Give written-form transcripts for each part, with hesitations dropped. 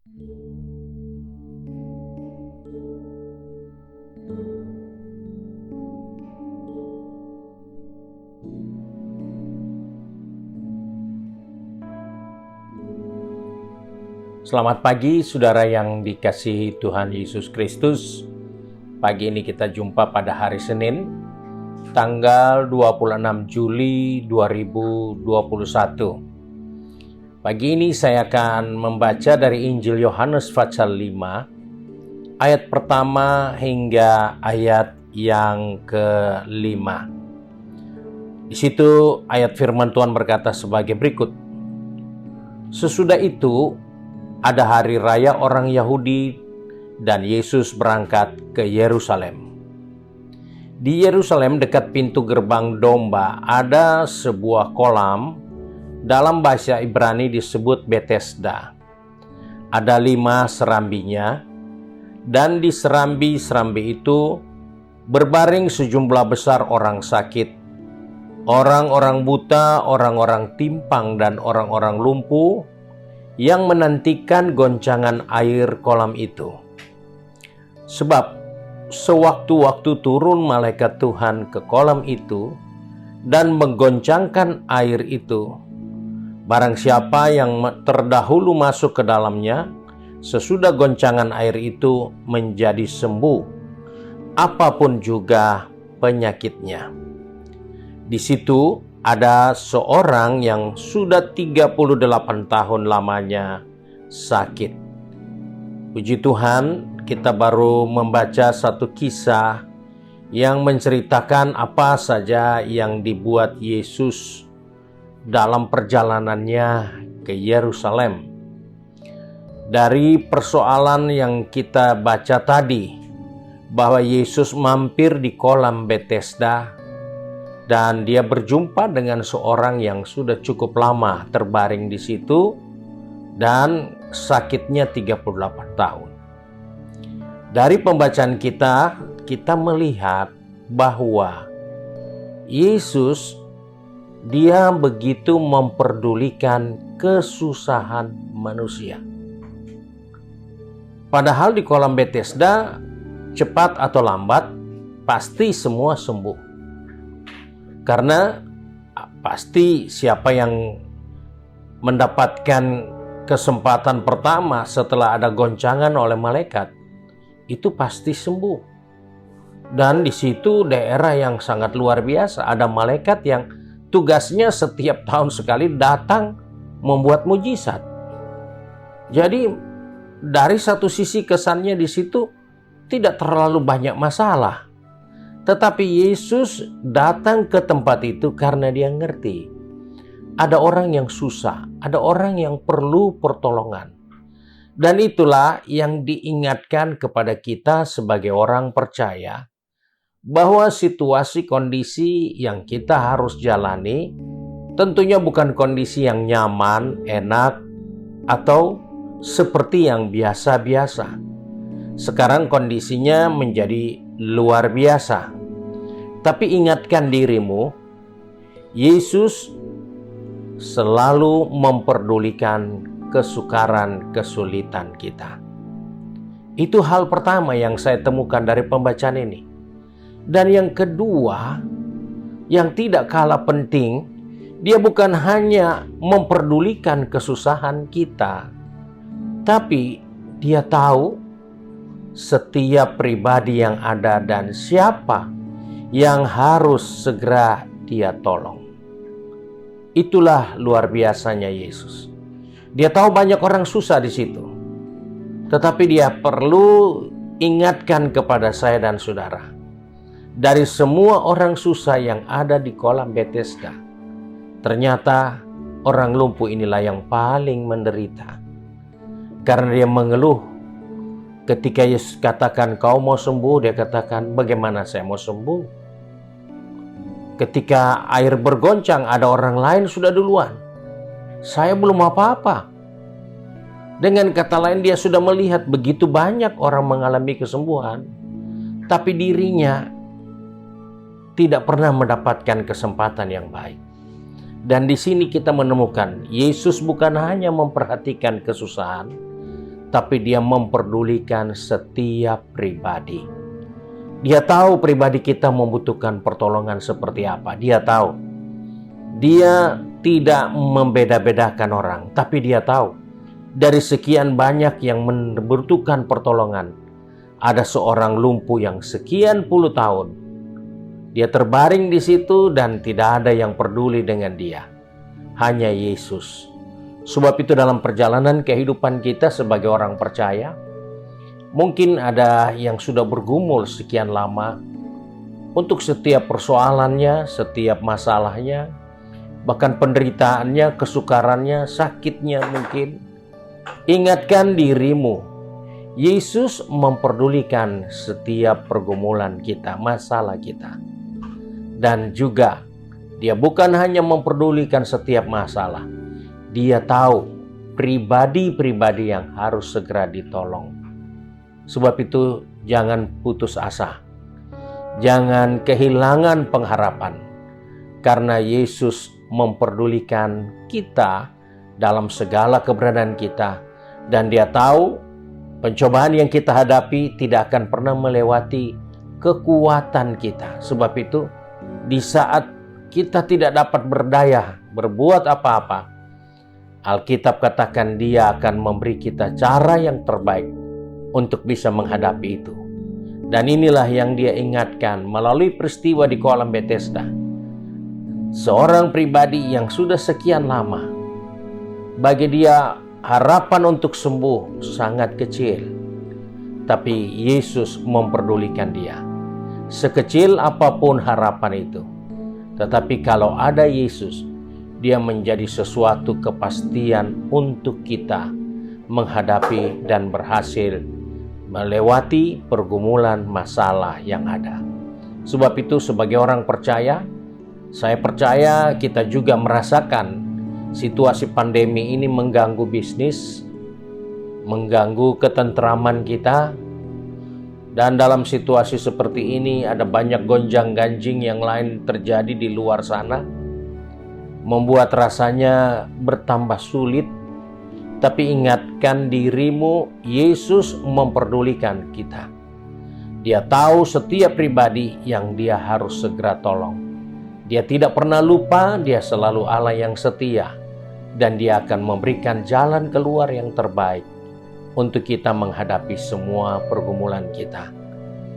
Selamat pagi saudara yang dikasihi Tuhan Yesus Kristus. Pagi ini kita jumpa pada hari Senin, tanggal 26 Juli 2021. Pagi ini saya akan membaca dari Injil Yohanes pasal 5, ayat pertama hingga ayat yang ke-5. Di situ ayat firman Tuhan berkata sebagai berikut. Sesudah itu, ada hari raya orang Yahudi dan Yesus berangkat ke Yerusalem. Di Yerusalem dekat pintu gerbang domba ada sebuah kolam, dalam bahasa Ibrani disebut Betesda. Ada 5 serambinya, dan di serambi-serambi itu berbaring sejumlah besar orang sakit, orang-orang buta, orang-orang timpang, dan orang-orang lumpuh, yang menantikan goncangan air kolam itu. Sebab sewaktu-waktu turun malaikat Tuhan ke kolam itu dan menggoncangkan air itu, barang siapa yang terdahulu masuk ke dalamnya, sesudah goncangan air itu menjadi sembuh, apapun juga penyakitnya. Di situ ada seorang yang sudah 38 tahun lamanya sakit. Puji Tuhan, kita baru membaca satu kisah yang menceritakan apa saja yang dibuat Yesus dalam perjalanannya ke Yerusalem. Dari persoalan yang kita baca tadi, bahwa Yesus mampir di kolam Betesda, dan dia berjumpa dengan seorang yang sudah cukup lama terbaring di situ dan sakitnya 38 tahun. Dari pembacaan kita melihat bahwa Yesus dia begitu memperdulikan kesusahan manusia. Padahal di kolam Betesda, cepat atau lambat pasti semua sembuh. Karena pasti siapa yang mendapatkan kesempatan pertama setelah ada goncangan oleh malaikat, itu pasti sembuh. Dan di situ daerah yang sangat luar biasa. Ada malaikat yang tugasnya setiap tahun sekali datang membuat mujizat. Jadi dari satu sisi kesannya di situ tidak terlalu banyak masalah. Tetapi Yesus datang ke tempat itu karena dia ngerti. Ada orang yang susah, ada orang yang perlu pertolongan. Dan itulah yang diingatkan kepada kita sebagai orang percaya, bahwa situasi kondisi yang kita harus jalani tentunya bukan kondisi yang nyaman, enak, atau seperti yang biasa-biasa. Sekarang kondisinya menjadi luar biasa. Tapi ingatkan dirimu, Yesus selalu memperdulikan kesukaran, kesulitan kita. Itu hal pertama yang saya temukan dari pembacaan ini. Dan yang kedua, yang tidak kalah penting, dia bukan hanya memperdulikan kesusahan kita, tapi dia tahu setiap pribadi yang ada dan siapa yang harus segera dia tolong. Itulah luar biasanya Yesus. Dia tahu banyak orang susah di situ. Tetapi dia perlu ingatkan kepada saya dan saudara. Dari semua orang susah yang ada di kolam Betesda, ternyata orang lumpuh inilah yang paling menderita. Karena dia mengeluh. Ketika Yesus katakan, "Kau mau sembuh?" Dia katakan, "Bagaimana saya mau sembuh? Ketika air bergoncang, ada orang lain sudah duluan. Saya belum apa-apa." Dengan kata lain, dia sudah melihat begitu banyak orang mengalami kesembuhan, tapi dirinya tidak pernah mendapatkan kesempatan yang baik. Dan di sini kita menemukan Yesus bukan hanya memperhatikan kesusahan, tetapi dia memperdulikan setiap pribadi. Dia tahu pribadi kita membutuhkan pertolongan seperti apa. Dia tahu. Dia tidak membeda-bedakan orang, tapi dia tahu dari sekian banyak yang membutuhkan pertolongan, ada seorang lumpuh yang sekian puluh tahun. Dia terbaring di situ dan tidak ada yang peduli dengan dia. Hanya Yesus. Sebab itu dalam perjalanan kehidupan kita sebagai orang percaya, mungkin ada yang sudah bergumul sekian lama untuk setiap persoalannya, setiap masalahnya, bahkan penderitaannya, kesukarannya, sakitnya mungkin. Ingatkan dirimu, Yesus memperdulikan setiap pergumulan kita, masalah kita. Dan juga, dia bukan hanya memperdulikan setiap masalah, dia tahu pribadi-pribadi yang harus segera ditolong. Sebab itu jangan putus asa. Jangan kehilangan pengharapan. Karena Yesus memperdulikan kita dalam segala keberadaan kita. Dan dia tahu pencobaan yang kita hadapi tidak akan pernah melewati kekuatan kita. Sebab itu di saat kita tidak dapat berdaya berbuat apa-apa, Alkitab katakan dia akan memberi kita cara yang terbaik untuk bisa menghadapi itu. Dan inilah yang dia ingatkan melalui peristiwa di kolam Bethesda. Seorang pribadi yang sudah sekian lama, bagi dia harapan untuk sembuh sangat kecil. Tapi Yesus memperdulikan dia. Sekecil apapun harapan itu. Tetapi kalau ada Yesus, dia menjadi sesuatu kepastian untuk kita menghadapi dan berhasil melewati pergumulan masalah yang ada. Sebab itu sebagai orang percaya, saya percaya kita juga merasakan situasi pandemi ini mengganggu bisnis, mengganggu ketentraman kita. Dan dalam situasi seperti ini ada banyak gonjang-ganjing yang lain terjadi di luar sana, membuat rasanya bertambah sulit. Tapi ingatkan dirimu, Yesus memperdulikan kita. Dia tahu setiap pribadi yang dia harus segera tolong. Dia tidak pernah lupa, dia selalu Allah yang setia. Dan dia akan memberikan jalan keluar yang terbaik untuk kita menghadapi semua pergumulan kita.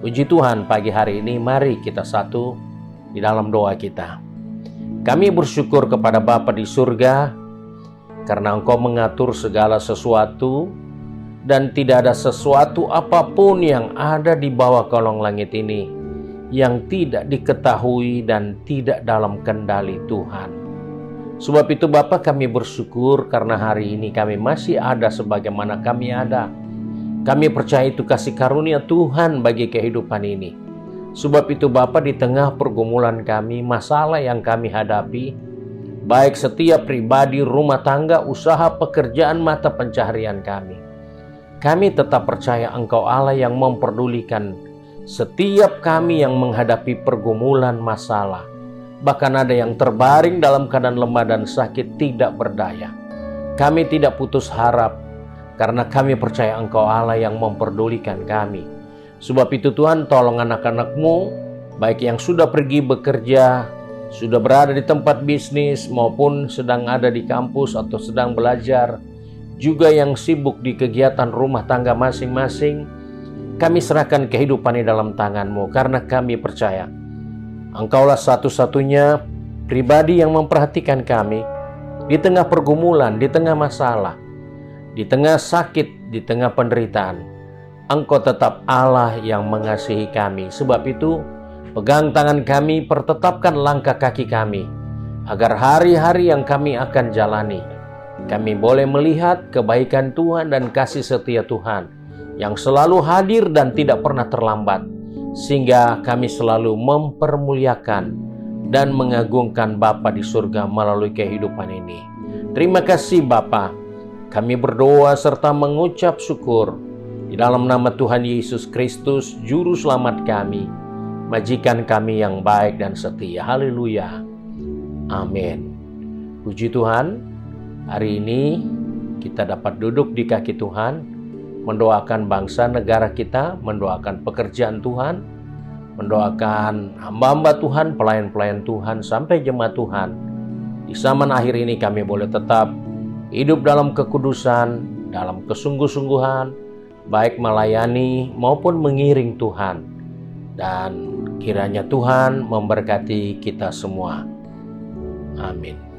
Puji Tuhan, pagi hari ini mari kita satu di dalam doa kita. Kami bersyukur kepada Bapa di surga, karena Engkau mengatur segala sesuatu, dan tidak ada sesuatu apapun yang ada di bawah kolong langit ini yang tidak diketahui dan tidak dalam kendali Tuhan. Sebab itu Bapa, kami bersyukur karena hari ini kami masih ada sebagaimana kami ada. Kami percaya itu kasih karunia Tuhan bagi kehidupan ini. Sebab itu Bapa, di tengah pergumulan kami, masalah yang kami hadapi, baik setiap pribadi, rumah tangga, usaha, pekerjaan, mata pencaharian kami tetap percaya Engkau Allah yang memperdulikan setiap kami yang menghadapi pergumulan masalah. Bahkan ada yang terbaring dalam keadaan lemah dan sakit, tidak berdaya. Kami tidak putus harap, karena kami percaya Engkau Allah yang memperdulikan kami. Sebab itu Tuhan, tolong anak-anak-Mu, baik yang sudah pergi bekerja, sudah berada di tempat bisnis, maupun sedang ada di kampus atau sedang belajar, juga yang sibuk di kegiatan rumah tangga masing-masing, kami serahkan kehidupan di dalam tangan-Mu, karena kami percaya Engkaulah satu-satunya pribadi yang memperhatikan kami di tengah pergumulan, di tengah masalah, di tengah sakit, di tengah penderitaan. Engkau tetap Allah yang mengasihi kami. Sebab itu, pegang tangan kami, pertetapkan langkah kaki kami, agar hari-hari yang kami akan jalani, kami boleh melihat kebaikan Tuhan dan kasih setia Tuhan yang selalu hadir dan tidak pernah terlambat, sehingga kami selalu mempermuliakan dan mengagungkan Bapa di surga melalui kehidupan ini. Terima kasih Bapa. Kami berdoa serta mengucap syukur di dalam nama Tuhan Yesus Kristus, Juru Selamat kami, majikan kami yang baik dan setia. Haleluya. Amin. Puji Tuhan, hari ini kita dapat duduk di kaki Tuhan mendoakan bangsa negara kita, mendoakan pekerjaan Tuhan, mendoakan hamba-hamba Tuhan, pelayan-pelayan Tuhan, sampai jemaat Tuhan. Di zaman akhir ini kami boleh tetap hidup dalam kekudusan, dalam kesungguh-sungguhan, baik melayani maupun mengiring Tuhan. Dan kiranya Tuhan memberkati kita semua. Amin.